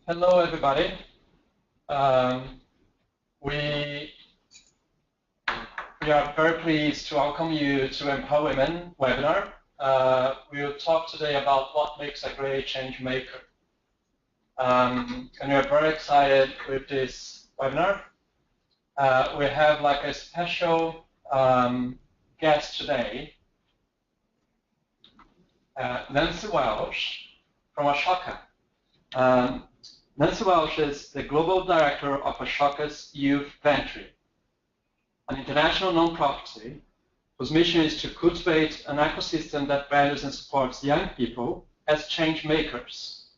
Hello, everybody. Um, we are very pleased to welcome you to Empower Women webinar. We'll talk today about what makes a great change maker. And we are very excited with this webinar. We have like a special guest today, Nancy Welsh from Ashoka. Nancy Welsh is the Global Director of Ashoka's Youth Ventry, an international non-profit whose mission is to cultivate an ecosystem that values and supports young people as change makers,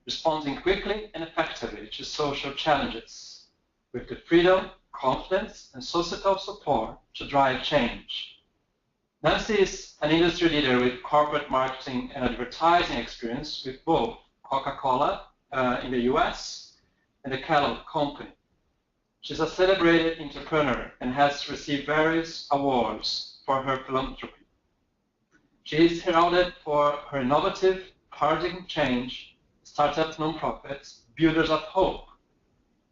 responding quickly and effectively to social challenges with the freedom, confidence, and societal support to drive change. Nancy is an industry leader with corporate marketing and advertising experience with both Coca-Cola in the US and the Kellogg Company. She's a celebrated entrepreneur and has received various awards for her philanthropy. She is heralded for her innovative paradigm change, startup nonprofits, Builders of Hope,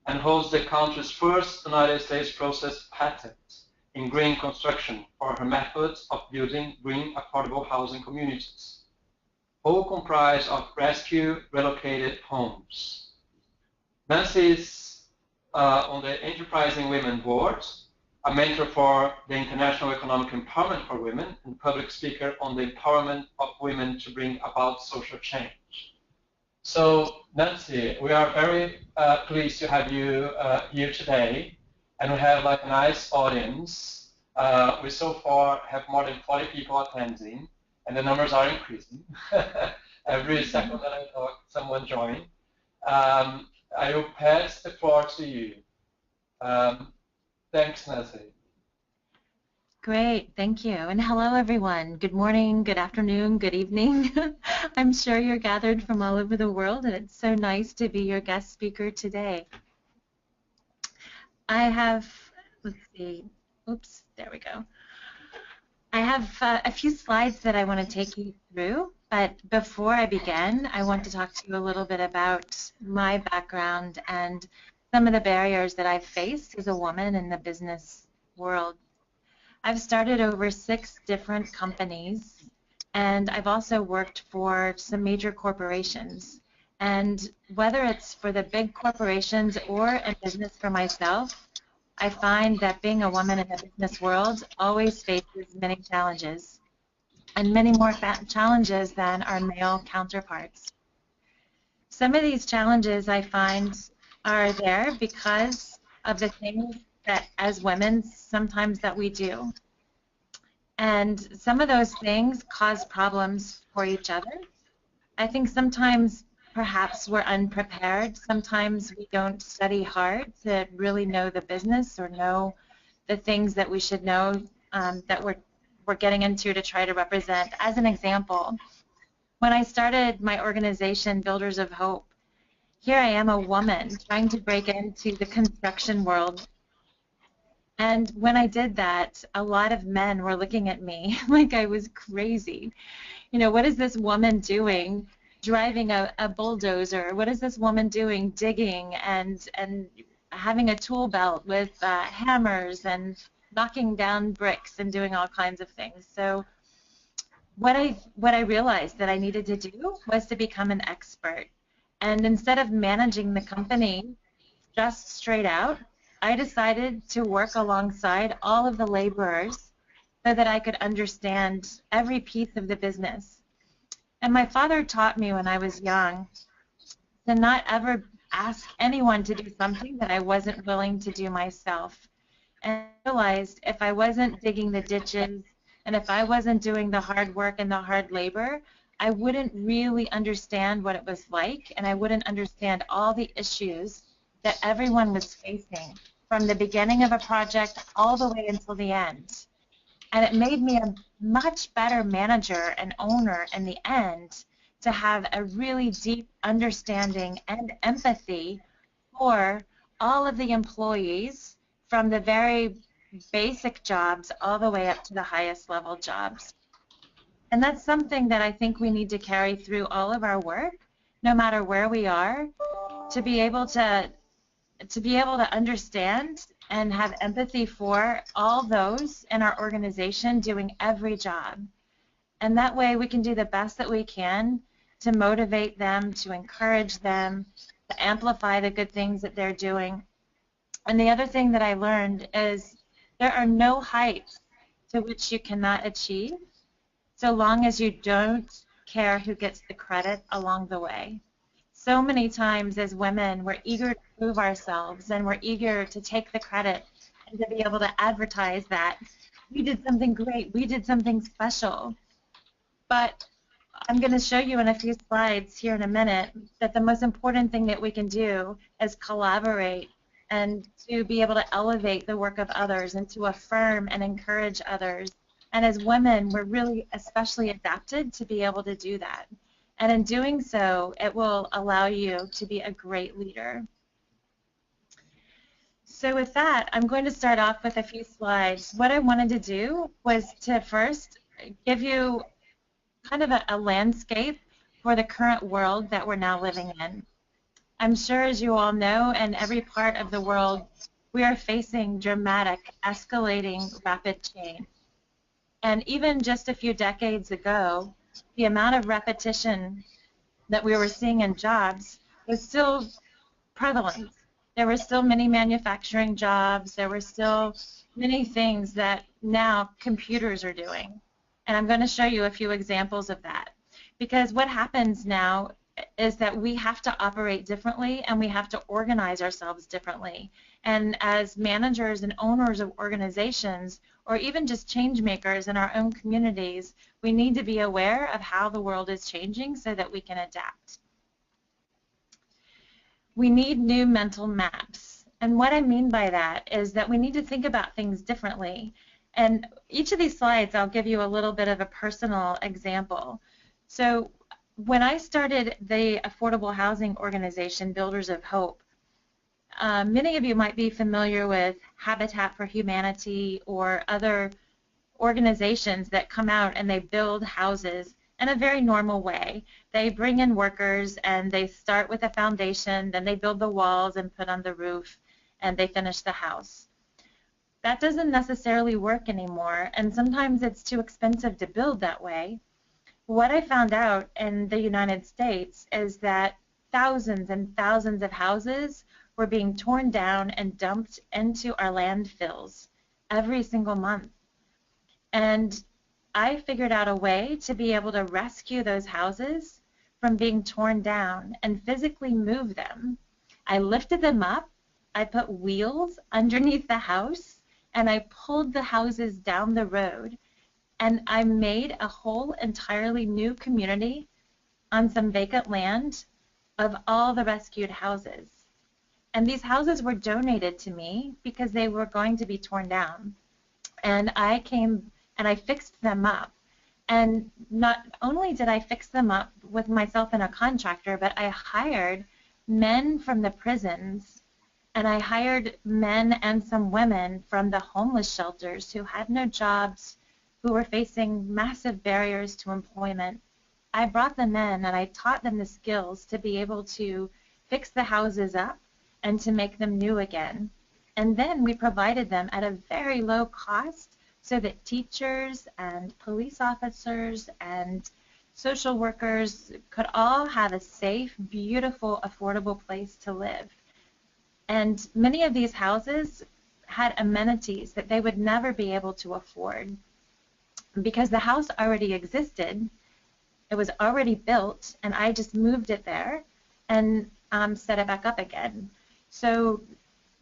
and holds the country's first United States process patent in green construction for her methods of building green affordable housing communities, all comprised of rescue relocated homes. Nancy is on the Enterprising Women Board, a mentor for the International Economic Empowerment for Women, and public speaker on the empowerment of women to bring about social change. So, Nancy, we are very pleased to have you here today, and we have like a nice audience. We so far have more than 40 people attending, and the numbers are increasing. Every second that I talk, someone joins. I will pass the floor to you. Thanks, Nancy. Great, thank you. And hello, everyone. Good morning, good afternoon, good evening. I'm sure you're gathered from all over the world, and it's so nice to be your guest speaker today. I have, let's see, oops, there we go. I have a few slides that I want to take you through, but before I begin, I want to talk to you a little bit about my background and some of the barriers that I've faced as a woman in the business world. I've started over 6 different companies, and I've also worked for some major corporations. And whether it's for the big corporations or a business for myself, I find that being a woman in the business world always faces many challenges, and many more challenges than our male counterparts. Some of these challenges I find are there because of the things that as women sometimes that we do. And some of those things cause problems for each other. I think sometimes perhaps we're unprepared. Sometimes we don't study hard to really know the business or know the things that we should know that we're getting into to try to represent. As an example, when I started my organization, Builders of Hope, here I am, a woman trying to break into the construction world. And when I did that, a lot of men were looking at me like I was crazy. You know, what is this woman doing driving a bulldozer? What is this woman doing digging and having a tool belt with hammers and knocking down bricks and doing all kinds of things? So what I realized that I needed to do was to become an expert. And instead of managing the company just straight out, I decided to work alongside all of the laborers so that I could understand every piece of the business. And my father taught me when I was young to not ever ask anyone to do something that I wasn't willing to do myself. And I realized if I wasn't digging the ditches and if I wasn't doing the hard work and the hard labor, I wouldn't really understand what it was like, and I wouldn't understand all the issues that everyone was facing from the beginning of a project all the way until the end. And it made me a much better manager and owner in the end to have a really deep understanding and empathy for all of the employees from the very basic jobs all the way up to the highest level jobs. And that's something that I think we need to carry through all of our work, no matter where we are, to be able to understand and have empathy for all those in our organization doing every job. And that way we can do the best that we can to motivate them, to encourage them, to amplify the good things that they're doing. And the other thing that I learned is there are no heights to which you cannot achieve so long as you don't care who gets the credit along the way. So many times as women, we're eager to prove ourselves and we're eager to take the credit and to be able to advertise that we did something great, we did something special. But I'm going to show you in a few slides here in a minute that the most important thing that we can do is collaborate and to be able to elevate the work of others and to affirm and encourage others. And as women, we're really especially adapted to be able to do that. And in doing so, it will allow you to be a great leader. So with that, I'm going to start off with a few slides. What I wanted to do was to first give you kind of a landscape for the current world that we're now living in. I'm sure, as you all know, in every part of the world, we are facing dramatic, escalating, rapid change. And even just a few decades ago, the amount of repetition that we were seeing in jobs was still prevalent. There were still many manufacturing jobs. There were still many things that now computers are doing. And I'm going to show you a few examples of that. Because what happens now is that we have to operate differently and we have to organize ourselves differently. And as managers and owners of organizations, or even just change makers in our own communities, we need to be aware of how the world is changing so that we can adapt. We need new mental maps. And what I mean by that is that we need to think about things differently. And each of these slides, I'll give you a little bit of a personal example. So when I started the affordable housing organization, Builders of Hope, many of you might be familiar with Habitat for Humanity or other organizations that come out and they build houses in a very normal way. They bring in workers and they start with a foundation, then they build the walls and put on the roof, and they finish the house. That doesn't necessarily work anymore, and sometimes it's too expensive to build that way. What I found out in the United States is that thousands and thousands of houses were being torn down and dumped into our landfills every single month. And I figured out a way to be able to rescue those houses from being torn down and physically move them. I lifted them up, I put wheels underneath the house, and I pulled the houses down the road. And I made a whole entirely new community on some vacant land of all the rescued houses. And these houses were donated to me because they were going to be torn down. And I came and I fixed them up. And not only did I fix them up with myself and a contractor, but I hired men from the prisons, and I hired men and some women from the homeless shelters who had no jobs, who were facing massive barriers to employment. I brought them in and I taught them the skills to be able to fix the houses up and to make them new again. And then we provided them at a very low cost so that teachers and police officers and social workers could all have a safe, beautiful, affordable place to live. And many of these houses had amenities that they would never be able to afford because the house already existed. It was already built, and I just moved it there and set it back up again. So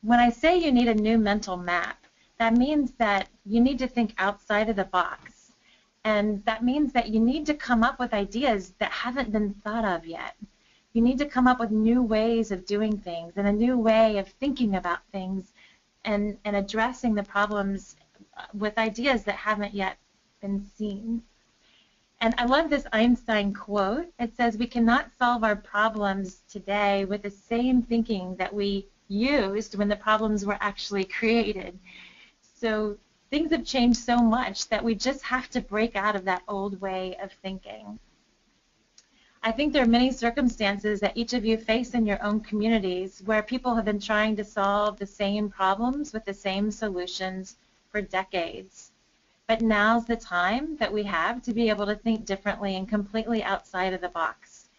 when I say you need a new mental map, that means that you need to think outside of the box. And that means that you need to come up with ideas that haven't been thought of yet. You need to come up with new ways of doing things and a new way of thinking about things and addressing the problems with ideas that haven't yet been seen. And I love this Einstein quote. It says, "We cannot solve our problems today with the same thinking that we used when the problems were actually created." So things have changed so much that we just have to break out of that old way of thinking. I think there are many circumstances that each of you face in your own communities where people have been trying to solve the same problems with the same solutions for decades. But now's the time that we have to be able to think differently and completely outside of the box.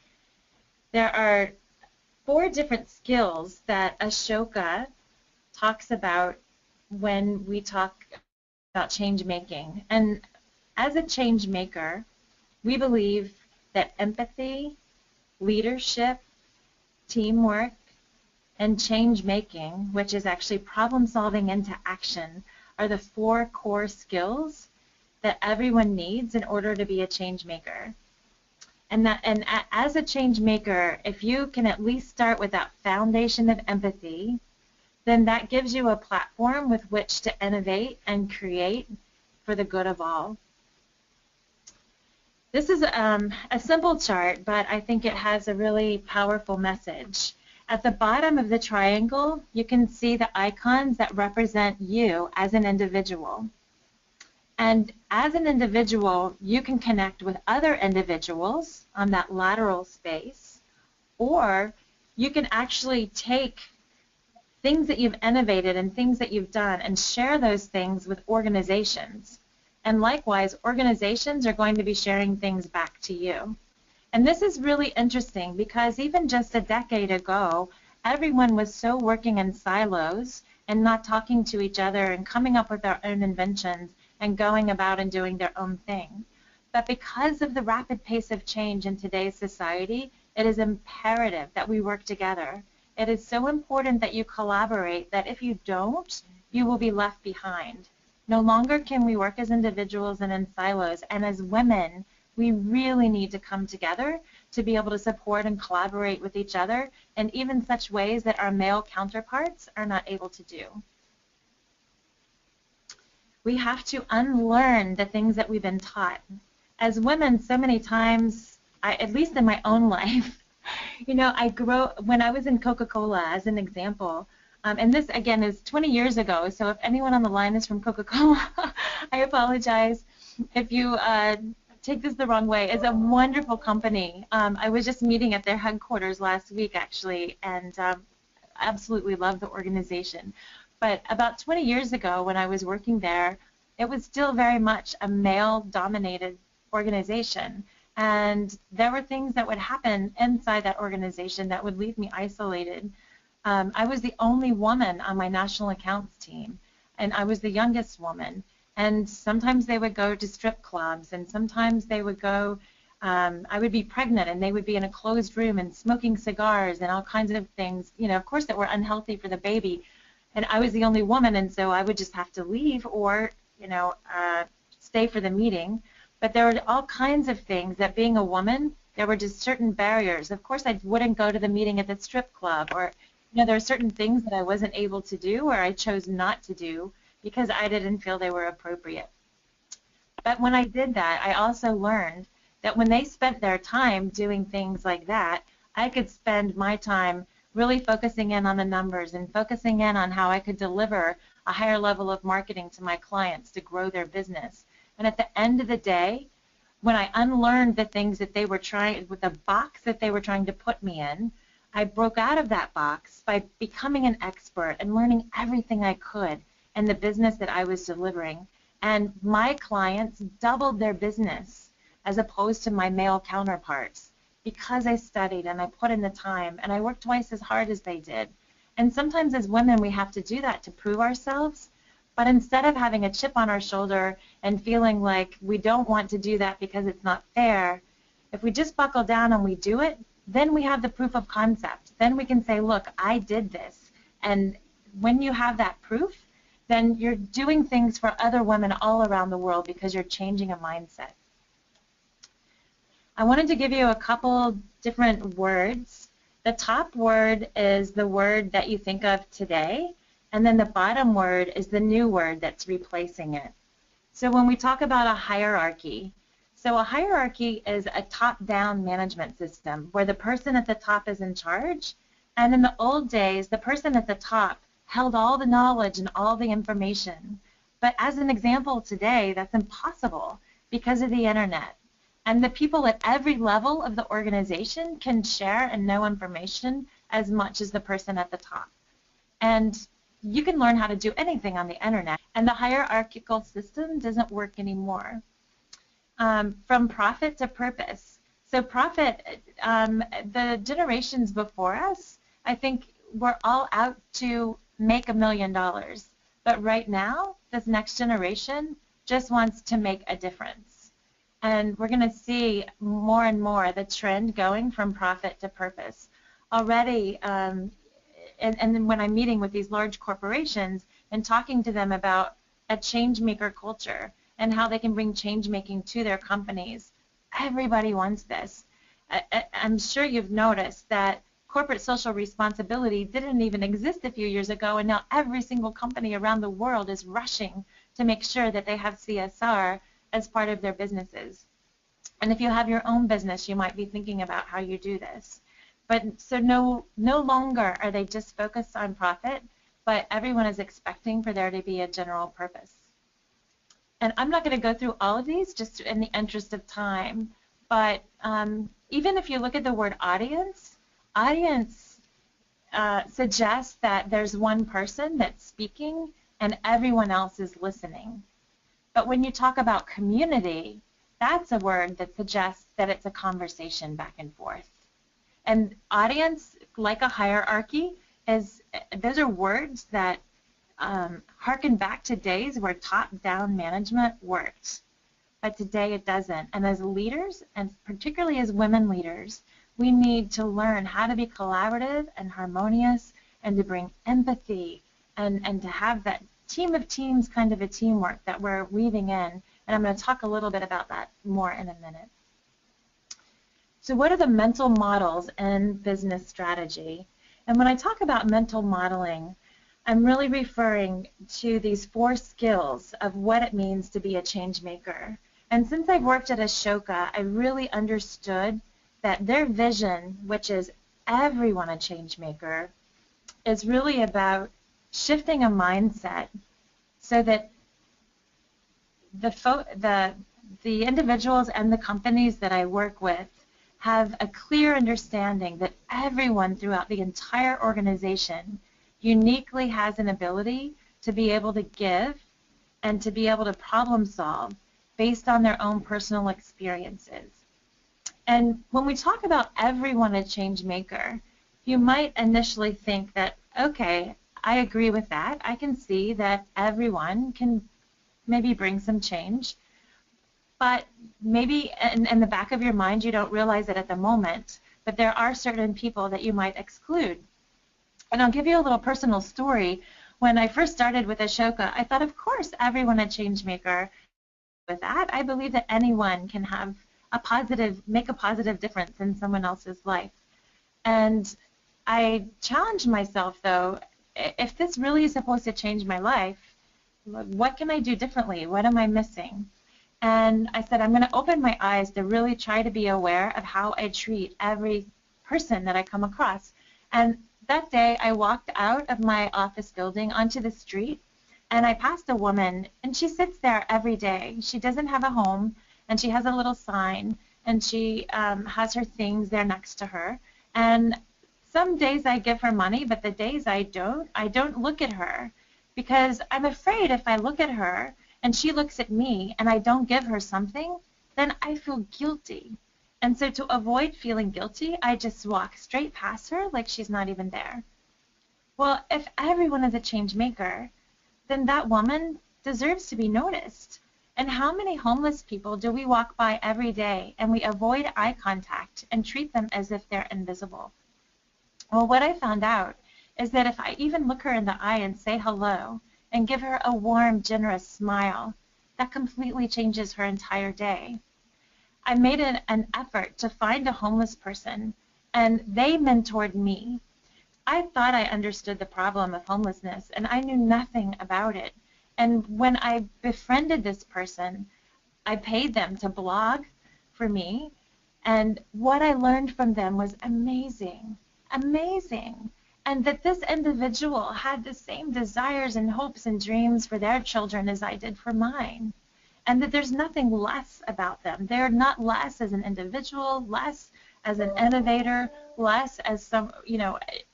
There are 4 different skills that Ashoka talks about when we talk about change making. And as a change maker, we believe that empathy, leadership, teamwork, and change making, which is actually problem solving into action, are the 4 core skills that everyone needs in order to be a change maker. And as a change maker, if you can at least start with that foundation of empathy, then that gives you a platform with which to innovate and create for the good of all. This is a simple chart, but I think it has a really powerful message. At the bottom of the triangle, you can see the icons that represent you as an individual. And as an individual, you can connect with other individuals on that lateral space, or you can actually take things that you've innovated and things that you've done and share those things with organizations. And likewise, organizations are going to be sharing things back to you. And this is really interesting because even just a decade ago, everyone was so working in silos and not talking to each other and coming up with their own inventions and going about and doing their own thing. But because of the rapid pace of change in today's society, it is imperative that we work together. It is so important that you collaborate that if you don't, you will be left behind. No longer can we work as individuals and in silos, and as women, we really need to come together to be able to support and collaborate with each other in even such ways that our male counterparts are not able to do. We have to unlearn the things that we've been taught. As women, so many times, at least in my own life, you know, when I was in Coca-Cola, as an example, and this, again, is 20 years ago, so if anyone on the line is from Coca-Cola, I apologize if you take this the wrong way. It's a wonderful company. I was just meeting at their headquarters last week, actually, and absolutely love the organization. But about 20 years ago, when I was working there, it was still very much a male-dominated organization. And there were things that would happen inside that organization that would leave me isolated. I was the only woman on my national accounts team, and I was the youngest woman. And sometimes they would go to strip clubs, and sometimes they would go, I would be pregnant, and they would be in a closed room and smoking cigars and all kinds of things, you know, of course, that were unhealthy for the baby. And I was the only woman, and so I would just have to leave or, you know, stay for the meeting. But there were all kinds of things that being a woman, there were just certain barriers. Of course, I wouldn't go to the meeting at the strip club, or, you know, there are certain things that I wasn't able to do or I chose not to do because I didn't feel they were appropriate. But when I did that, I also learned that when they spent their time doing things like that, I could spend my time really focusing in on the numbers and focusing in on how I could deliver a higher level of marketing to my clients to grow their business. And at the end of the day, when I unlearned the things that they were trying, with the box that they were trying to put me in, I broke out of that box by becoming an expert and learning everything I could in the business that I was delivering. And my clients doubled their business as opposed to my male counterparts because I studied and I put in the time and I worked twice as hard as they did. And sometimes as women we have to do that to prove ourselves, but instead of having a chip on our shoulder and feeling like we don't want to do that because it's not fair, if we just buckle down and we do it, then we have the proof of concept. Then we can say, look, I did this. And when you have that proof, then you're doing things for other women all around the world because you're changing a mindset. I wanted to give you a couple different words. The top word is the word that you think of today, and then the bottom word is the new word that's replacing it. So when we talk about a hierarchy, so a hierarchy is a top-down management system where the person at the top is in charge, and in the old days, the person at the top held all the knowledge and all the information. But as an example today, that's impossible because of the internet. And the people at every level of the organization can share and know information as much as the person at the top. And you can learn how to do anything on the internet. And the hierarchical system doesn't work anymore. From profit to purpose. So profit, the generations before us, I think we're all out to make $1 million. But right now, this next generation just wants to make a difference. And we're going to see more and more the trend going from profit to purpose. Already, and then when I'm meeting with these large corporations and talking to them about a change maker culture and how they can bring change making to their companies, everybody wants this. I'm sure you've noticed that corporate social responsibility didn't even exist a few years ago, and now every single company around the world is rushing to make sure that they have CSR as part of their businesses. And if you have your own business, you might be thinking about how you do this. But so no longer are they just focused on profit, but everyone is expecting for there to be a general purpose. And I'm not going to go through all of these just in the interest of time, but even if you look at the word audience suggests that there's one person that's speaking and everyone else is listening. But when you talk about community, that's a word that suggests that it's a conversation back and forth. And audience, like a hierarchy, those are words that harken back to days where top-down management worked. But today it doesn't. And as leaders, and particularly as women leaders, we need to learn how to be collaborative and harmonious and to bring empathy and to have that team of teams kind of a teamwork that we're weaving in. And I'm going to talk a little bit about that more in a minute. So what are the mental models in business strategy? And when I talk about mental modeling, I'm really referring to these 4 skills of what it means to be a change maker. And since I've worked at Ashoka, I really understood that their vision, which is everyone a change maker, is really about shifting a mindset so that the individuals and the companies that I work with have a clear understanding that everyone throughout the entire organization uniquely has an ability to be able to give and to be able to problem solve based on their own personal experiences. And when we talk about everyone a change maker, you might initially think that, okay, I agree with that. I can see that everyone can maybe bring some change. But maybe in the back of your mind, you don't realize it at the moment, but there are certain people that you might exclude. And I'll give you a little personal story. When I first started with Ashoka, I thought, of course, everyone a change maker. With that, I believe that anyone can have make a positive difference in someone else's life. And I challenged myself, though, if this really is supposed to change my life, what can I do differently? What am I missing? And I said, I'm going to open my eyes to really try to be aware of how I treat every person that I come across. And that day, I walked out of my office building onto the street, and I passed a woman, and she sits there every day. She doesn't have a home, and she has a little sign, and she has her things there next to her. And some days I give her money, but the days I don't look at her because I'm afraid if I look at her and she looks at me and I don't give her something, then I feel guilty. And so to avoid feeling guilty, I just walk straight past her like she's not even there. Well, if everyone is a change maker, then that woman deserves to be noticed. And how many homeless people do we walk by every day and we avoid eye contact and treat them as if they're invisible? Well, what I found out is that if I even look her in the eye and say hello and give her a warm, generous smile, that completely changes her entire day. I made an effort to find a homeless person, and they mentored me. I thought I understood the problem of homelessness, and I knew nothing about it. And when I befriended this person, I paid them to blog for me, and what I learned from them was amazing, amazing. And that this individual had the same desires and hopes and dreams for their children as I did for mine. and that there's nothing less about them. They're not less as an individual, less as an innovator, less as some,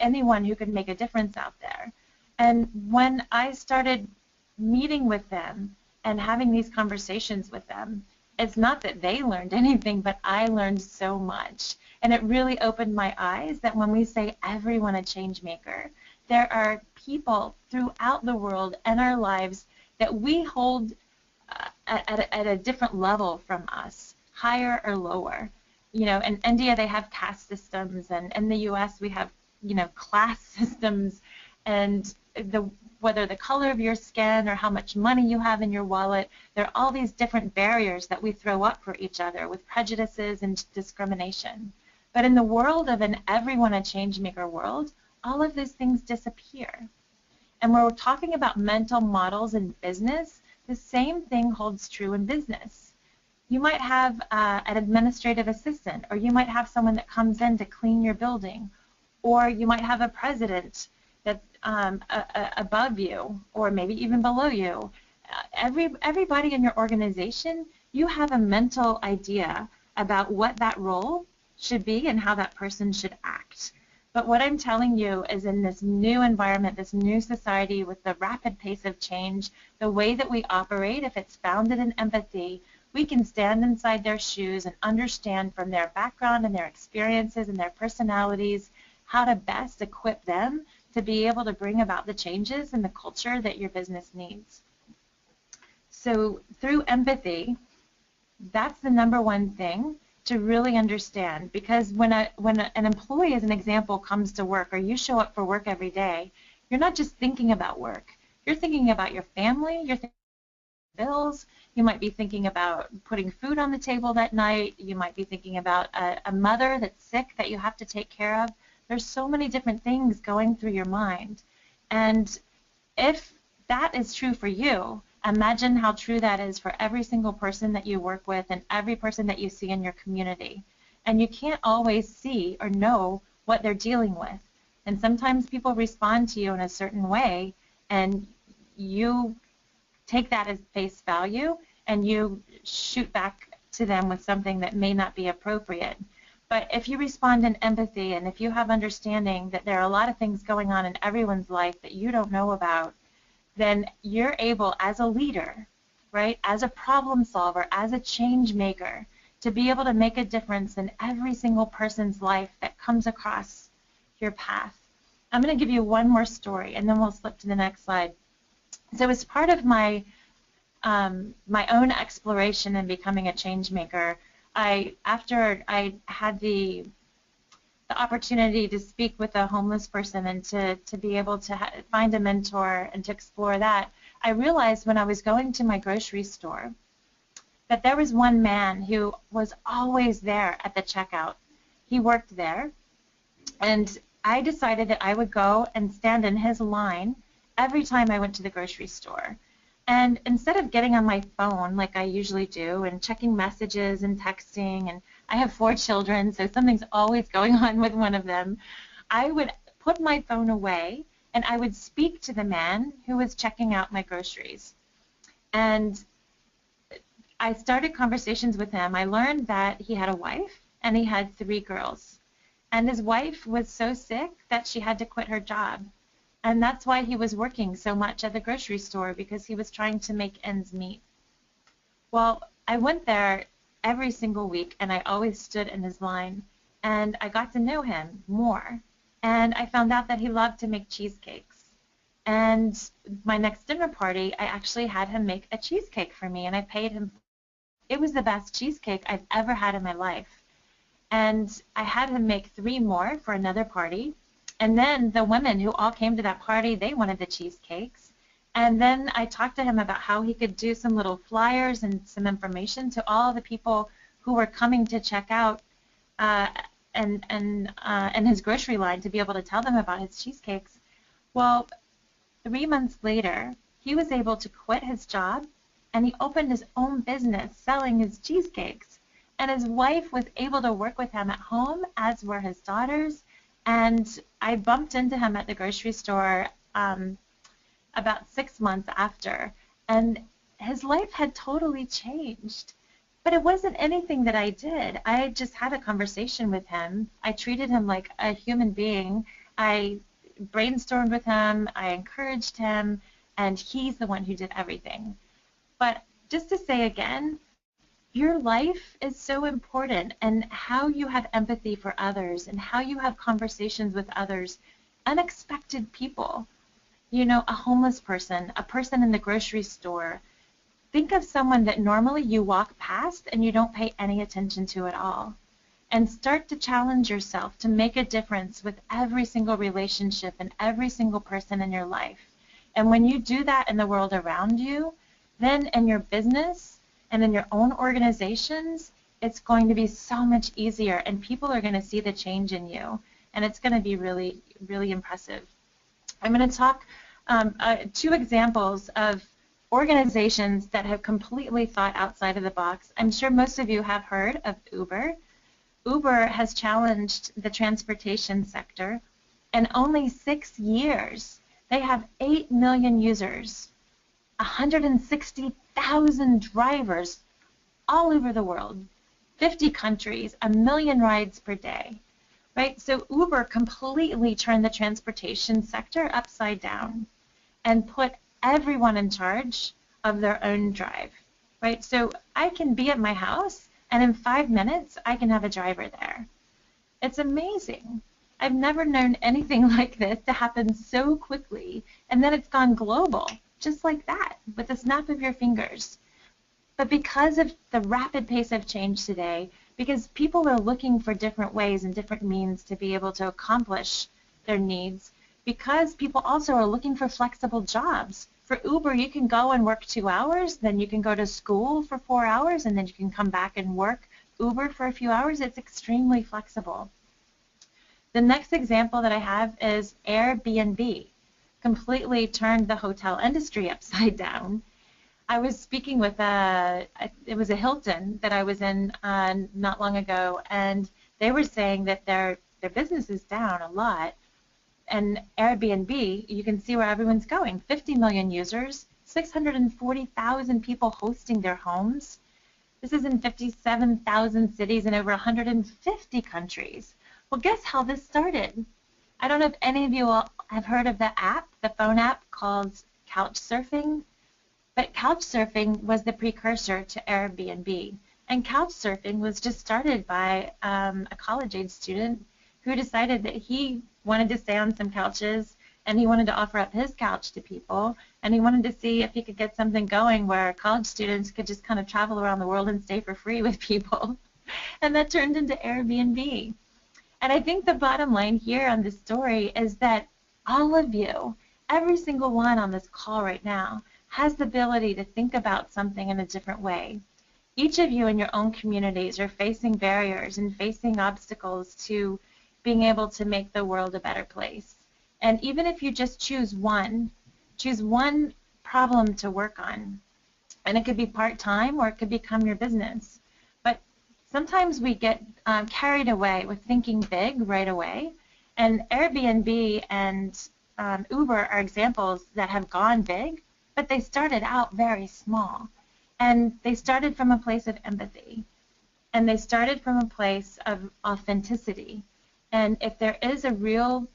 anyone who could make a difference out there. And when I started meeting with them and having these conversations with them, it's not that they learned anything, but I learned so much. And it really opened my eyes that when we say everyone a change maker, there are people throughout the world and our lives that we hold at a different level from us, higher or lower. In India they have caste systems, and in the U.S. we have, class systems, and whether the color of your skin or how much money you have in your wallet, there are all these different barriers that we throw up for each other with prejudices and discrimination. But in the world of an everyone a change maker world, all of those things disappear. And when we're talking about mental models in business, the same thing holds true in business. You might have an administrative assistant, or you might have someone that comes in to clean your building, or you might have a president that's above you, or maybe even below you. Everybody in your organization, you have a mental idea about what that role should be and how that person should act. But what I'm telling you is, in this new environment, this new society with the rapid pace of change, the way that we operate, if it's founded in empathy, we can stand inside their shoes and understand from their background and their experiences and their personalities how to best equip them to be able to bring about the changes in the culture that your business needs. So through empathy, that's the number one thing to really understand, because when an employee, as an example, comes to work, or you show up for work every day, you're not just thinking about work. You're thinking about your family, you're thinking about bills, you might be thinking about putting food on the table that night, you might be thinking about a mother that's sick that you have to take care of. There's so many different things going through your mind. And if that is true for you, imagine how true that is for every single person that you work with and every person that you see in your community. And you can't always see or know what they're dealing with. And sometimes people respond to you in a certain way, and you take that as face value and you shoot back to them with something that may not be appropriate. But if you respond in empathy, and if you have understanding that there are a lot of things going on in everyone's life that you don't know about, then you're able, as a leader, right, as a problem solver, as a change maker, to be able to make a difference in every single person's life that comes across your path. I'm going to give you one more story, and then we'll flip to the next slide. So as part of my own exploration in becoming a change maker, after I had the opportunity to speak with a homeless person and to be able to find a mentor and to explore that, I realized when I was going to my grocery store that there was one man who was always there at the checkout. He worked there, and I decided that I would go and stand in his line every time I went to the grocery store. And instead of getting on my phone like I usually do and checking messages and texting, and I have 4 children, so something's always going on with one of them, I would put my phone away and I would speak to the man who was checking out my groceries. And I started conversations with him. I learned that he had a wife and he had 3 girls. And his wife was so sick that she had to quit her job. And that's why he was working so much at the grocery store, because he was trying to make ends meet. Well, I went there every single week, and I always stood in his line, and I got to know him more. And I found out that he loved to make cheesecakes. And my next dinner party, I actually had him make a cheesecake for me, and I paid him. It was the best cheesecake I've ever had in my life. And I had him make 3 more for another party. And then the women who all came to that party, they wanted the cheesecakes. And then I talked to him about how he could do some little flyers and some information to all the people who were coming to check out in his grocery line, to be able to tell them about his cheesecakes. Well, 3 months later, he was able to quit his job, and he opened his own business selling his cheesecakes. And his wife was able to work with him at home, as were his daughters. And I bumped into him at the grocery store about 6 months after. And his life had totally changed. But it wasn't anything that I did. I just had a conversation with him. I treated him like a human being. I brainstormed with him. I encouraged him. And he's the one who did everything. But just to say again, your life is so important, and how you have empathy for others and how you have conversations with others, unexpected people, you know, a homeless person, a person in the grocery store. Think of someone that normally you walk past and you don't pay any attention to at all. And start to challenge yourself to make a difference with every single relationship and every single person in your life. And when you do that in the world around you, then in your business and in your own organizations, it's going to be so much easier, and people are going to see the change in you. And it's going to be really, really impressive. I'm going to talk 2 examples of organizations that have completely thought outside of the box. I'm sure most of you have heard of Uber. Uber has challenged the transportation sector. In only 6 years, they have 8 million users, 160,000 drivers all over the world, 50 countries, 1 million rides per day. Right? So Uber completely turned the transportation sector upside down and put everyone in charge of their own drive. Right? So I can be at my house, and in 5 minutes, I can have a driver there. It's amazing. I've never known anything like this to happen so quickly, and then it's gone global, just like that, with a snap of your fingers. But because of the rapid pace of change today, because people are looking for different ways and different means to be able to accomplish their needs, because people also are looking for flexible jobs. For Uber, you can go and work 2 hours, then you can go to school for 4 hours, and then you can come back and work Uber for a few hours. It's extremely flexible. The next example that I have is Airbnb. Completely turned the hotel industry upside down. I was speaking with it was a Hilton that I was in not long ago, and they were saying that their business is down a lot. And Airbnb, you can see where everyone's going. 50 million users, 640,000 people hosting their homes. This is in 57,000 cities in over 150 countries. Well, guess how this started? I don't know if any of you all have heard of the app, the phone app called Couchsurfing. But Couchsurfing was the precursor to Airbnb. And Couchsurfing was just started by a college-age student who decided that he wanted to stay on some couches, and he wanted to offer up his couch to people, and he wanted to see if he could get something going where college students could just kind of travel around the world and stay for free with people. And that turned into Airbnb. And I think the bottom line here on this story is that all of you, every single one on this call right now, has the ability to think about something in a different way. Each of you in your own communities are facing barriers and facing obstacles to being able to make the world a better place. And even if you just choose one problem to work on, and it could be part-time or it could become your business. But sometimes we get carried away with thinking big right away, and Airbnb and Uber are examples that have gone big, but they started out very small, and they started from a place of empathy, and they started from a place of authenticity. And if there is a real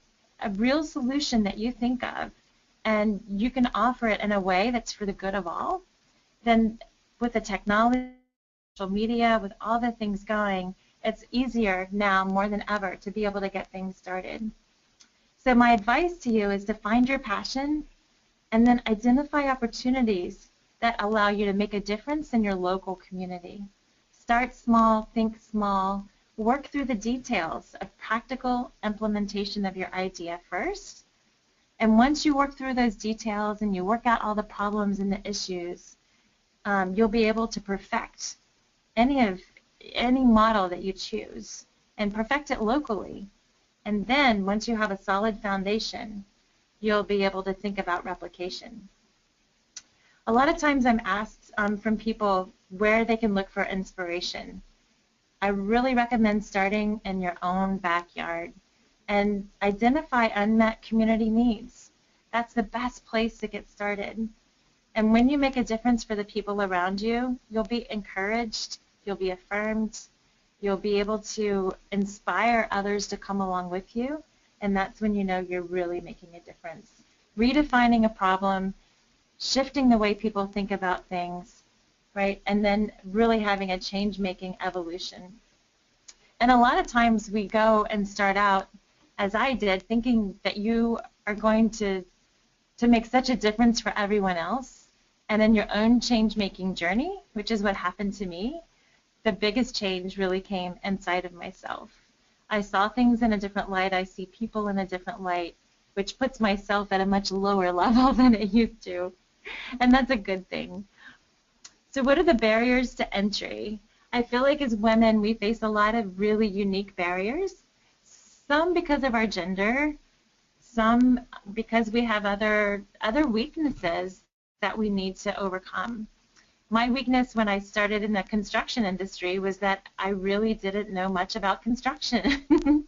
solution that you think of, and you can offer it in a way that's for the good of all, then with the technology, social media, with all the things going, it's easier now more than ever to be able to get things started. So my advice to you is to find your passion, and then identify opportunities that allow you to make a difference in your local community. Start small, think small, work through the details of practical implementation of your idea first. And once you work through those details and you work out all the problems and the issues, you'll be able to perfect any model that you choose and perfect it locally. And then once you have a solid foundation, you'll be able to think about replication. A lot of times I'm asked from people where they can look for inspiration. I really recommend starting in your own backyard and identify unmet community needs. That's the best place to get started. And when you make a difference for the people around you, you'll be encouraged, you'll be affirmed, you'll be able to inspire others to come along with you, and that's when you know you're really making a difference. Redefining a problem, shifting the way people think about things, right? And then really having a change-making evolution. And a lot of times we go and start out, as I did, thinking that you are going to make such a difference for everyone else. And in your own change-making journey, which is what happened to me, the biggest change really came inside of myself. I saw things in a different light. I see people in a different light, which puts myself at a much lower level than it used to. And that's a good thing. So what are the barriers to entry? I feel like as women, we face a lot of really unique barriers, some because of our gender, some because we have other weaknesses that we need to overcome. My weakness when I started in the construction industry was that I really didn't know much about construction.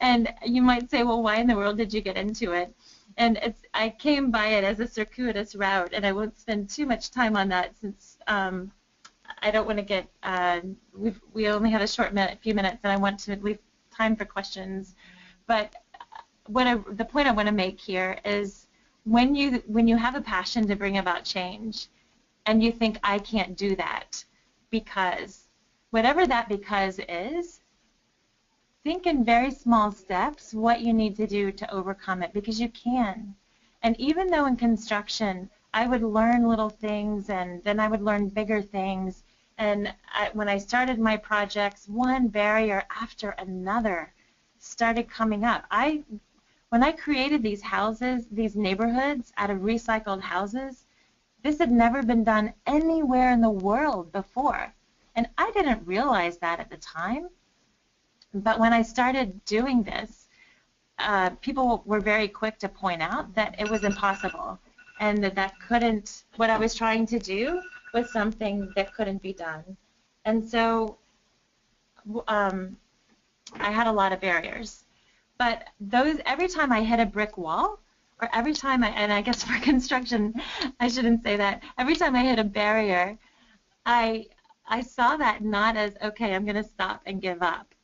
And you might say, well, why in the world did you get into it? And I came by it as a circuitous route, and I won't spend too much time on that since I don't want to get, we only have a few minutes, and I want to leave time for questions. But the point I want to make here is when you have a passion to bring about change, and you think, I can't do that because, whatever that because is, think in very small steps what you need to do to overcome it, because you can. And even though in construction I would learn little things and then I would learn bigger things, and when I started my projects, one barrier after another started coming up. When I created these houses, these neighborhoods out of recycled houses, this had never been done anywhere in the world before. And I didn't realize that at the time. But when I started doing this, people were very quick to point out that it was impossible and that what I was trying to do was something that couldn't be done. And so I had a lot of barriers. But every time I hit a brick wall, or every time and I guess for construction, I shouldn't say that, every time I hit a barrier, I saw that not as, okay, I'm going to stop and give up.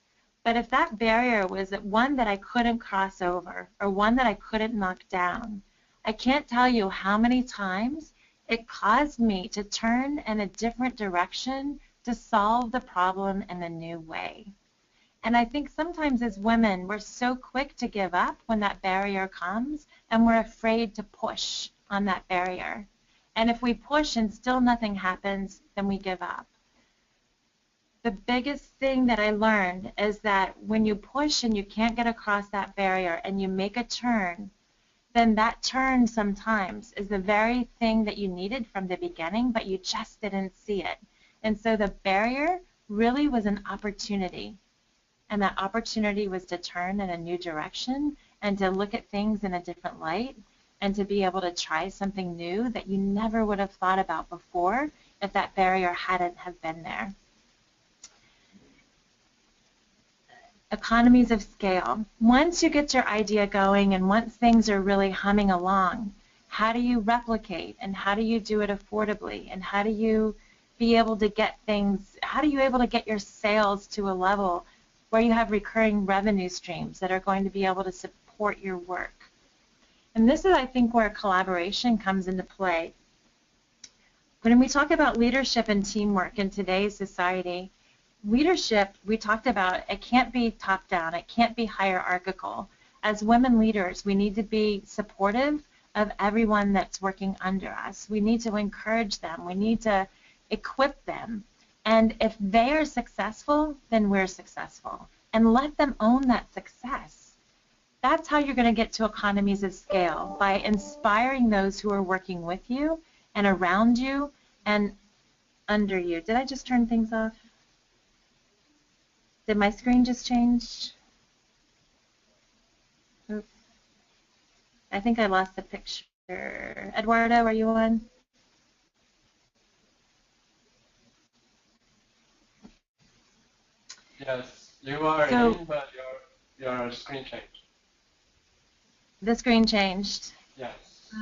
But if that barrier was one that I couldn't cross over or one that I couldn't knock down, I can't tell you how many times it caused me to turn in a different direction to solve the problem in a new way. And I think sometimes as women, we're so quick to give up when that barrier comes, and we're afraid to push on that barrier. And if we push and still nothing happens, then we give up. The biggest thing that I learned is that when you push and you can't get across that barrier and you make a turn, then that turn sometimes is the very thing that you needed from the beginning, but you just didn't see it. And so the barrier really was an opportunity. And that opportunity was to turn in a new direction and to look at things in a different light and to be able to try something new that you never would have thought about before if that barrier hadn't have been there. Economies of scale. Once you get your idea going and once things are really humming along, how do you replicate and how do you do it affordably and how do you be able to get things, how do you able to get your sales to a level where you have recurring revenue streams that are going to be able to support your work? And this is, I think, where collaboration comes into play. When we talk about leadership and teamwork in today's society, leadership, we talked about, it can't be top-down, it can't be hierarchical. As women leaders, we need to be supportive of everyone that's working under us. We need to encourage them. We need to equip them. And if they are successful, then we're successful. And let them own that success. That's how you're going to get to economies of scale, by inspiring those who are working with you and around you and under you. Did I just turn things off? Did my screen just change? Oops. I think I lost the picture. Eduardo, are you on? Yes, you are in, but your screen changed. The screen changed. Yes.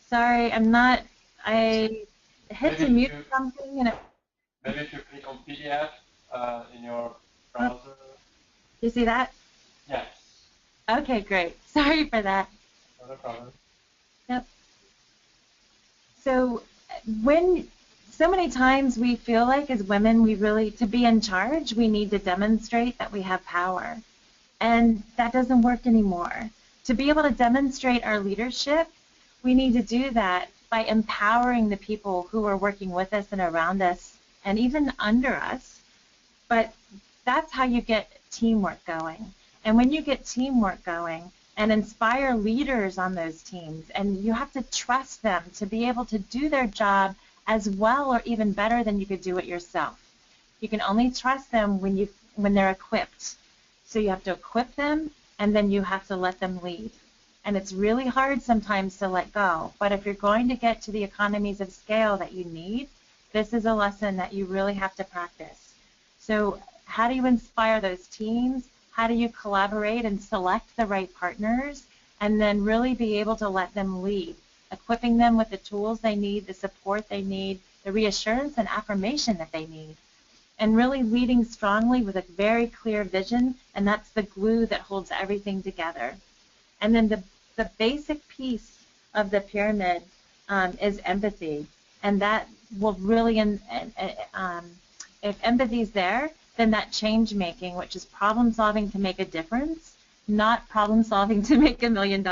Sorry, I'm not I hit Maybe to if mute you, something and it. maybe if you click on PDF in your Oh, browser. you see that? Yes. Okay, great. Sorry for that. No problem. Yep. So when so many times we feel like as women, we really, to be in charge, we need to demonstrate that we have power. And that doesn't work anymore. To be able to demonstrate our leadership, we need to do that by empowering the people who are working with us and around us and even under us. But that's how you get teamwork going. And when you get teamwork going and inspire leaders on those teams, and you have to trust them to be able to do their job as well or even better than you could do it yourself. You can only trust them when they're equipped. So you have to equip them, and then you have to let them lead. And it's really hard sometimes to let go. But if you're going to get to the economies of scale that you need, this is a lesson that you really have to practice. So how do you inspire those teams? How do you collaborate and select the right partners? And then really be able to let them lead, equipping them with the tools they need, the support they need, the reassurance and affirmation that they need. And really leading strongly with a very clear vision, and that's the glue that holds everything together. And then the basic piece of the pyramid is empathy, and that will really, if empathy is there, then that change making, which is problem solving to make a difference, not problem solving to make $1 million.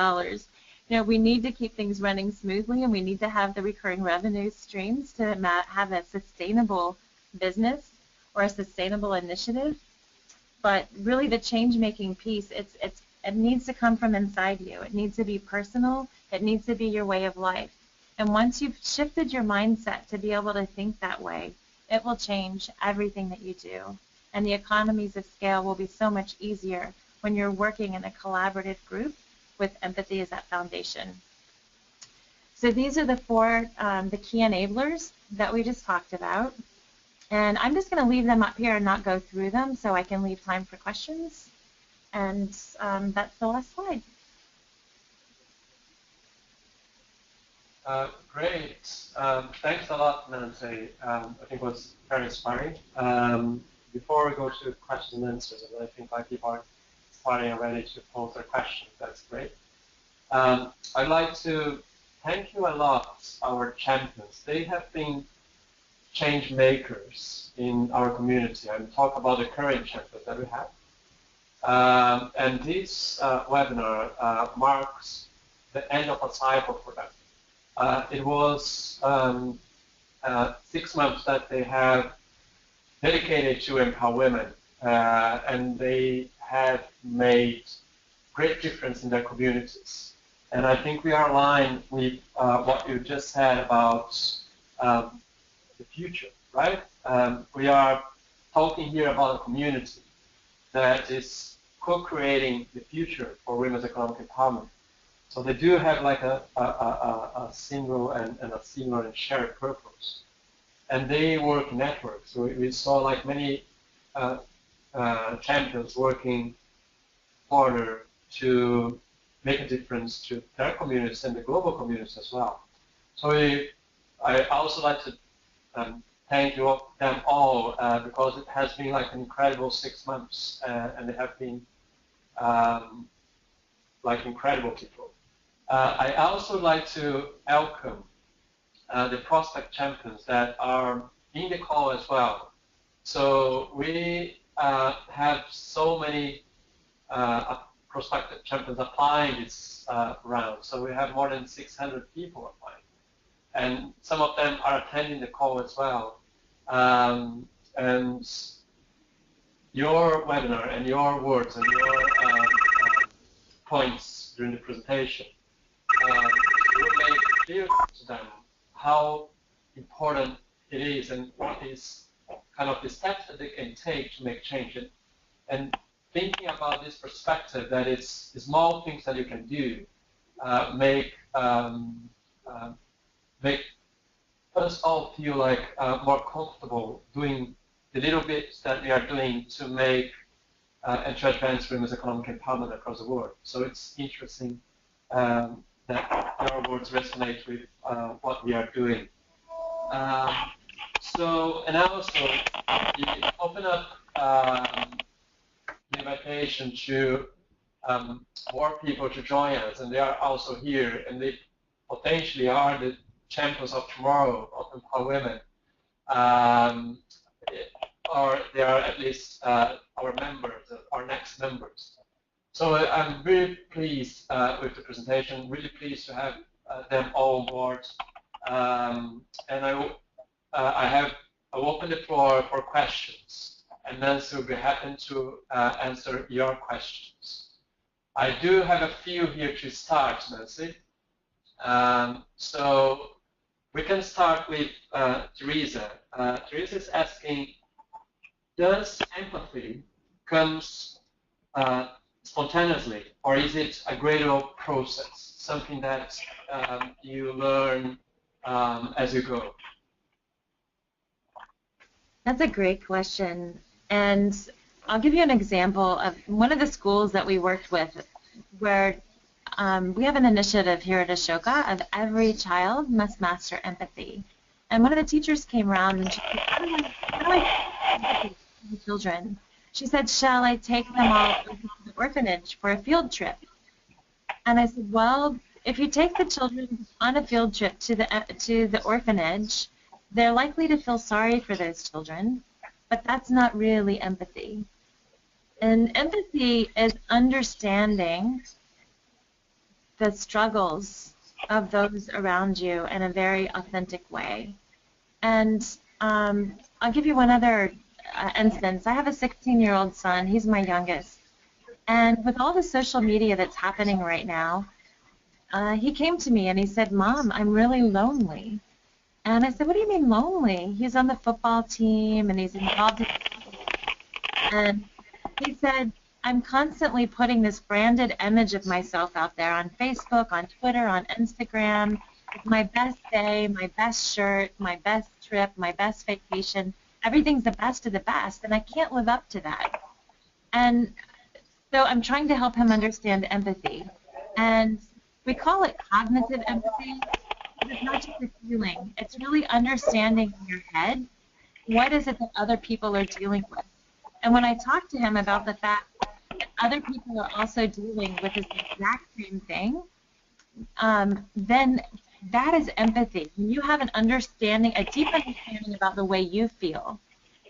You know, we need to keep things running smoothly, and we need to have the recurring revenue streams to have a sustainable business or a sustainable initiative. But really the change-making piece, it needs to come from inside you. It needs to be personal. It needs to be your way of life. And once you've shifted your mindset to be able to think that way, it will change everything that you do. And the economies of scale will be so much easier when you're working in a collaborative group with empathy as that foundation. So these are the four, the key enablers that we just talked about. And I'm just going to leave them up here and not go through them so I can leave time for questions. And that's the last slide. Great. Thanks a lot, Nancy. I think it was very inspiring. Before we go to questions and answers, and I think my people are starting already to pose their questions. That's great. I'd like to thank you a lot, our champions. They have been change makers in our community. I'm talking about the current champions that we have. And this webinar marks the end of a cycle for them. It was 6 months that they have dedicated to empower women, and they have made great difference in their communities. And I think we are aligned with what you just said about the future, right? We are talking here about a community that is co-creating the future for women's economic empowerment. So they do have like a single and a similar and shared purpose. And they work in networks. So we saw like many champions working harder to make a difference to their communities and the global communities as well. So I also like to thank you them all because it has been like an incredible 6 months, and they have been like incredible people. I also like to welcome the prospect champions that are in the call as well. So we have so many prospective champions applying this round. So we have more than 600 people applying. And some of them are attending the call as well. And your webinar and your words and your points during the presentation will make clear to them how important it is and what is kind of the steps that they can take to make change. And thinking about this perspective that it's small things that you can do make us all feel like more comfortable doing the little bits that we are doing to make and to advance women's economic empowerment across the world. So it's interesting that your words resonate with what we are doing. And also, you can open up the invitation to more people to join us, and they are also here, and they potentially are the champions of tomorrow of Empower Women, or they are at least our members, our next members. So I'm really pleased with the presentation, really pleased to have them all on board, and I will open the floor for questions, and Nancy will be happy to answer your questions. I do have a few here to start, Nancy. So we can start with Teresa. Teresa is asking, does empathy comes spontaneously, or is it a gradual process, something that you learn as you go? That's a great question. And I'll give you an example of one of the schools that we worked with where we have an initiative here at Ashoka of every child must master empathy. And one of the teachers came around and she said, how do I empathy to the children? She said, shall I take them all to the orphanage for a field trip? And I said, well, if you take the children on a field trip to the orphanage, they're likely to feel sorry for those children, but that's not really empathy. And empathy is understanding the struggles of those around you in a very authentic way. And I'll give you one other instance. I have a 16-year-old son. He's my youngest. And with all the social media that's happening right now, he came to me and he said, Mom, I'm really lonely. And I said, what do you mean lonely? He's on the football team and he's involved in and he said, I'm constantly putting this branded image of myself out there on Facebook, on Twitter, on Instagram. It's my best day, my best shirt, my best trip, my best vacation. Everything's the best of the best, and I can't live up to that. And so I'm trying to help him understand empathy. And we call it cognitive empathy. It's not just a feeling. It's really understanding in your head what is it that other people are dealing with. And when I talk to him about the fact that other people are also dealing with this exact same thing, then that is empathy. When you have an understanding, a deep understanding about the way you feel,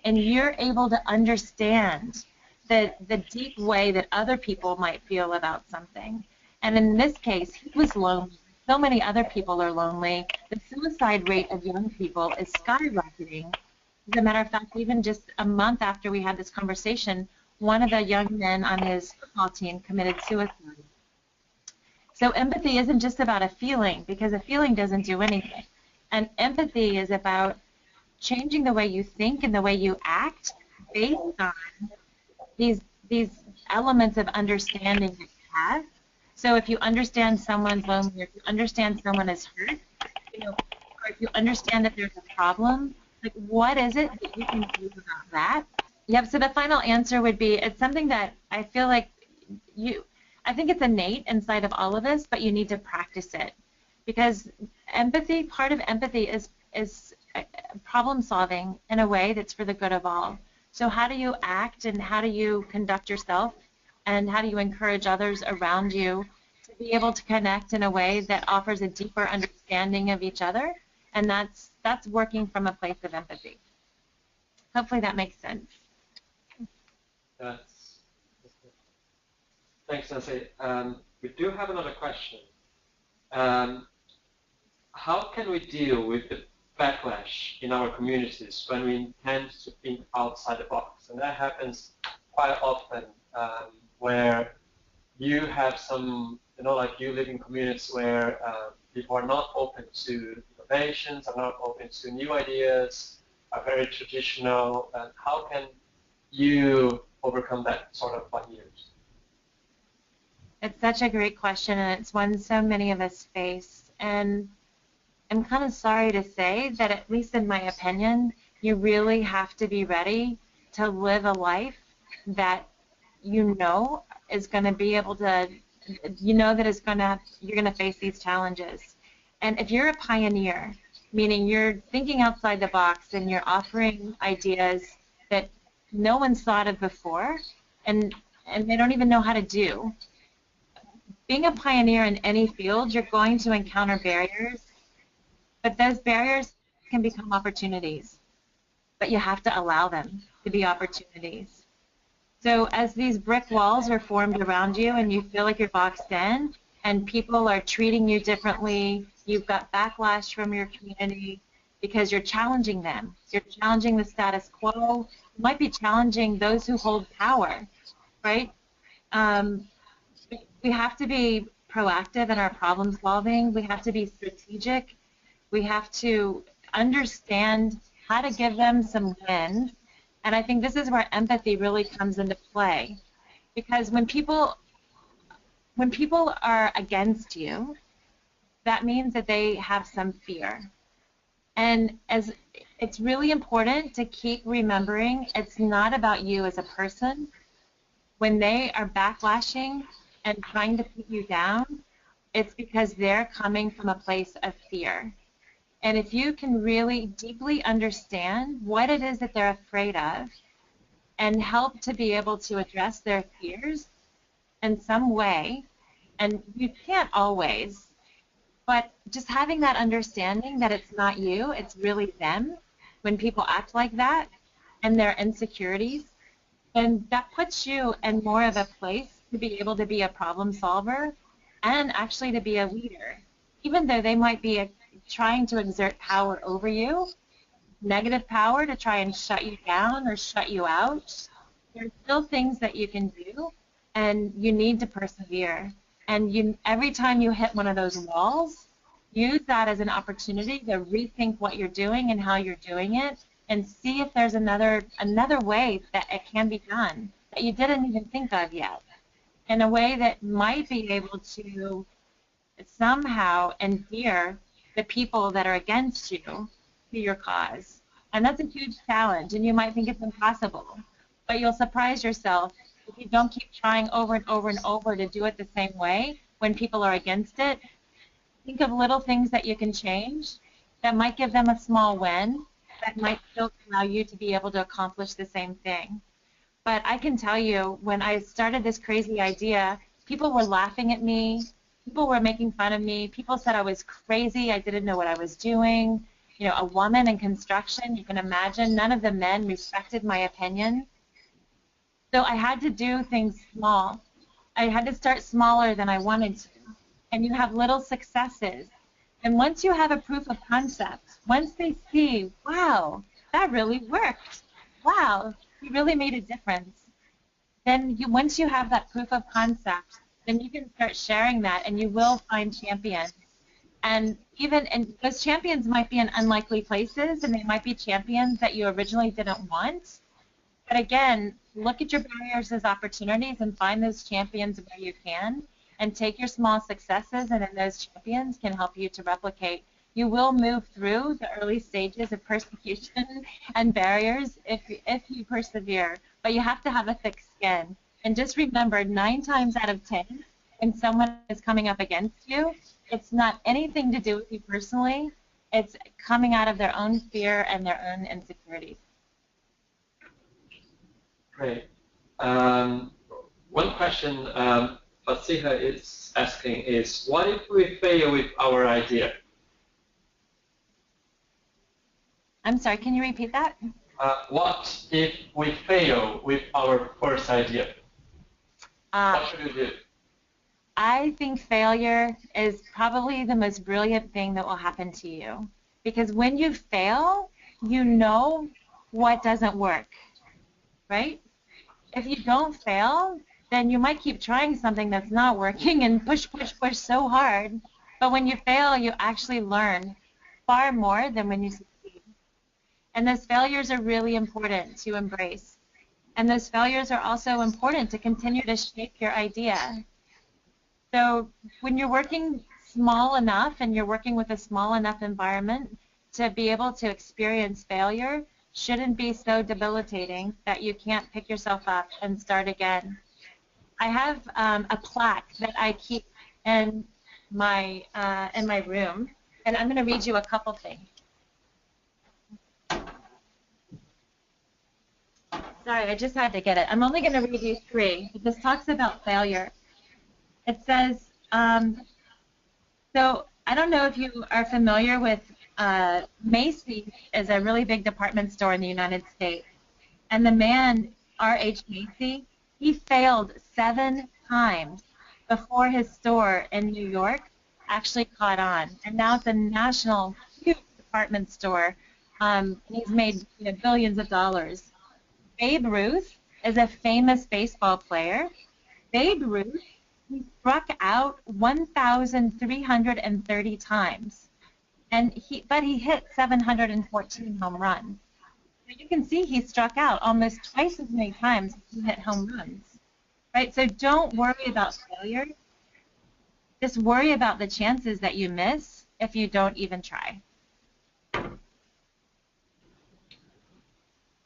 and you're able to understand the deep way that other people might feel about something. And in this case, he was lonely. So many other people are lonely. The suicide rate of young people is skyrocketing. As a matter of fact, even just a month after we had this conversation, one of the young men on his football team committed suicide. So empathy isn't just about a feeling, because a feeling doesn't do anything. And empathy is about changing the way you think and the way you act based on these elements of understanding that you have. So if you understand someone's lonely, if you understand someone is hurt, or if you understand that there's a problem, like what is it that you can do about that? Yep, so the final answer would be, it's something that I feel like I think it's innate inside of all of us, but you need to practice it. Because empathy, part of empathy is problem solving in a way that's for the good of all. So how do you act and how do you conduct yourself and how do you encourage others around you to be able to connect in a way that offers a deeper understanding of each other? And that's working from a place of empathy. Hopefully that makes sense. Thanks, Nancy. We do have another question. How can we deal with the backlash in our communities when we intend to think outside the box? And that happens quite often where you have some, like you live in communities where people are not open to innovations, are not open to new ideas, are very traditional. And how can you overcome that sort of barriers? It's such a great question, and it's one so many of us face. And I'm kind of sorry to say that, at least in my opinion, you really have to be ready to live a life that is going to be able to, that you're going to face these challenges. And if you're a pioneer, meaning you're thinking outside the box and you're offering ideas that no one's thought of before, and they don't even know how to do. Being a pioneer in any field, you're going to encounter barriers, but those barriers can become opportunities. But you have to allow them to be opportunities. So as these brick walls are formed around you and you feel like you're boxed in and people are treating you differently, you've got backlash from your community because you're challenging them. You're challenging the status quo. You might be challenging those who hold power, right? We have to be proactive in our problem solving. We have to be strategic. We have to understand how to give them some wins. And I think this is where empathy really comes into play. Because when people are against you, that means that they have some fear. And as it's really important to keep remembering it's not about you as a person. When they are backlashing and trying to put you down, it's because they're coming from a place of fear. And if you can really deeply understand what it is that they're afraid of and help to be able to address their fears in some way, and you can't always, but just having that understanding that it's not you, it's really them, when people act like that and their insecurities, then that puts you in more of a place to be able to be a problem solver and actually to be a leader. Even though they might be trying to exert power over you, negative power to try and shut you down or shut you out, there's still things that you can do, and you need to persevere. And every time you hit one of those walls, use that as an opportunity to rethink what you're doing and how you're doing it, and see if there's another way that it can be done that you didn't even think of yet, in a way that might be able to somehow endear the people that are against you to your cause. And that's a huge challenge, and you might think it's impossible, but you'll surprise yourself if you don't keep trying over and over and over to do it the same way when people are against it. Think of little things that you can change that might give them a small win, that might still allow you to be able to accomplish the same thing. But I can tell you, when I started this crazy idea, people were laughing at me. People were making fun of me. People said I was crazy. I didn't know what I was doing. You know, a woman in construction, you can imagine, none of the men respected my opinion. So I had to do things small. I had to start smaller than I wanted to. And you have little successes. And once you have a proof of concept, once they see, wow, that really worked. Wow, you really made a difference. Then once you have that proof of concept, then you can start sharing that, and you will find champions. And those champions might be in unlikely places, and they might be champions that you originally didn't want. But again, look at your barriers as opportunities and find those champions where you can, and take your small successes, and then those champions can help you to replicate. You will move through the early stages of persecution and barriers if you persevere, but you have to have a thick skin. And just remember, 9 times out of 10, when someone is coming up against you, it's not anything to do with you personally. It's coming out of their own fear and their own insecurities. Great. One question Fasiha is asking is, what if we fail with our idea? I'm sorry, can you repeat that? What if we fail with our first idea? What should we do? I think failure is probably the most brilliant thing that will happen to you. Because when you fail, you know what doesn't work, right? If you don't fail, then you might keep trying something that's not working and push so hard. But when you fail, you actually learn far more than when you succeed. And those failures are really important to embrace. And those failures are also important to continue to shape your idea. So when you're working small enough and you're working with a small enough environment to be able to experience failure, shouldn't be so debilitating that you can't pick yourself up and start again. I have a plaque that I keep in my room, And I'm going to read you a couple things. Sorry, I just had to get it. I'm only going to read you 3. This talks about failure. It says, so I don't know if you are familiar with Macy's is a really big department store in the United States. And the man, R.H. Macy, he failed 7 times before his store in New York actually caught on. And now it's a national, huge department store. He's made billions of dollars. Babe Ruth is a famous baseball player. Babe Ruth, he struck out 1,330 times. But he hit 714 home runs. So you can see he struck out almost twice as many times as he hit home runs. Right? So don't worry about failure. Just worry about the chances that you miss if you don't even try.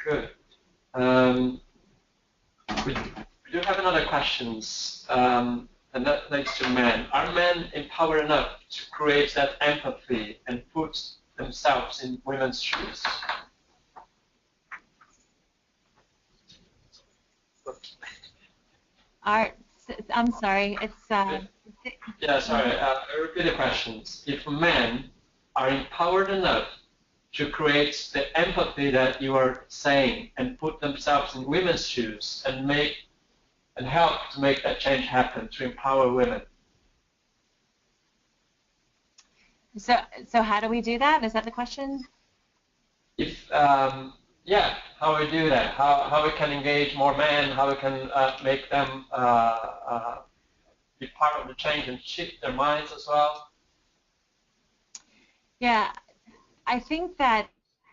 Good. We do have another questions, and that relates to men. Are men empowered enough to create that empathy and put themselves in women's shoes? I'm sorry. It's yeah, sorry. I repeat the questions. If men are empowered enough to create the empathy that you are saying and put themselves in women's shoes and help to make that change happen, to empower women. So how do we do that? Is that the question? If yeah, how we do that? How we can engage more men? How we can make them be part of the change and shift their minds as well? Yeah, I think that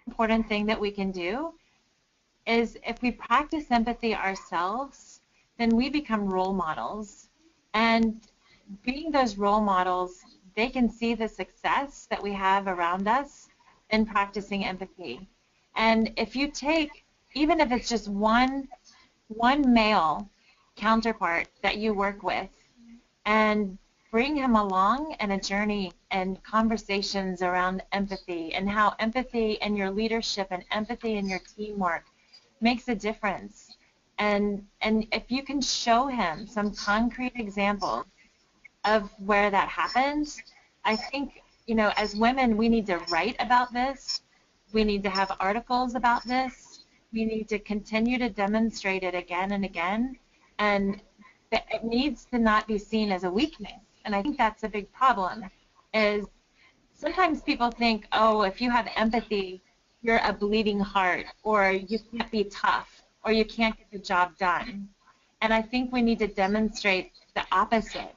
the important thing that we can do is if we practice empathy ourselves, then we become role models. And being those role models, they can see the success that we have around us in practicing empathy. And if you take, even if it's just one male counterpart that you work with, and bring him along in a journey and conversations around empathy and how empathy in your leadership and empathy in your teamwork makes a difference. And if you can show him some concrete examples of where that happens, I think, as women, we need to write about this. We need to have articles about this. We need to continue to demonstrate it again and again. And it needs to not be seen as a weakness. And I think that's a big problem, is sometimes people think, oh, if you have empathy, you're a bleeding heart, or you can't be tough, or you can't get the job done. And I think we need to demonstrate the opposite,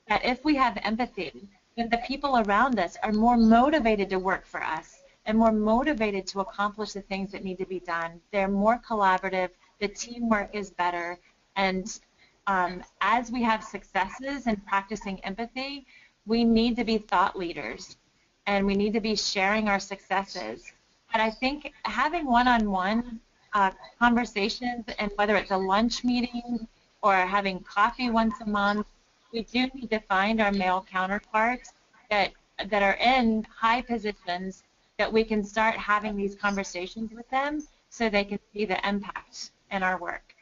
that if we have empathy, then the people around us are more motivated to work for us and more motivated to accomplish the things that need to be done. They're more collaborative, the teamwork is better, and as we have successes in practicing empathy, we need to be thought leaders, and we need to be sharing our successes. And I think having one-on-one conversations, and whether it's a lunch meeting or having coffee once a month, we do need to find our male counterparts that are in high positions, that we can start having these conversations with them so they can see the impact in our work.